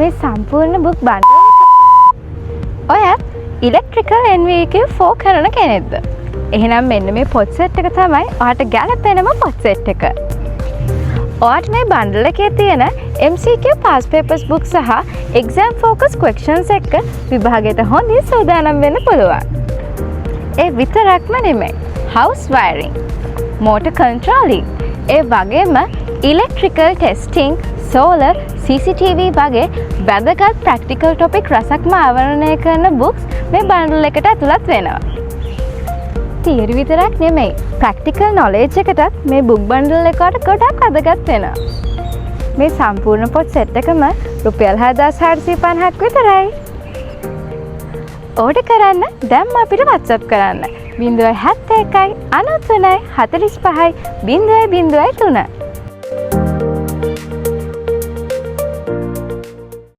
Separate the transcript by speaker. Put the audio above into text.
Speaker 1: මේ සම්පූර්ණ book bundle ඔයත් ඉලෙක්ට්‍රිකල් NVQ4 කරන කෙනෙක්ද? එහෙනම් මෙන්න මේ පොත් සෙට් එක තමයි ඔයාට ගැලපෙනම පොත් සෙට් එක. ඔයාට මේ බණ්ඩල් එකේ තියෙන MCQ past papers book සහ exam focus questions එක්ක විභාගයට හොඳින් සූදානම් වෙන්න පුළුවන්. ඒ විතරක්ම නෙමෙයි. house wiring, motor controlling, ඒ වගේම electrical testing, solar, CCTV වගේ වැදගත් practical topic රසක්ම ආවරණය කරන books මේ බණ්ඩල් එකට ඇතුළත් වෙනවා. තියරි විතරක් නෙමෙයි, practical knowledge එකටත් මේ book bundle එකට ගොඩක් වැදගත් වෙනවා. මේ සම්පූර්ණ පොත් සෙට් එකම රුපියල් 6450ක් විතරයි. ඕඩර් කරන්න දැන්ම අපිට WhatsApp කරන්න. 071 93 45 003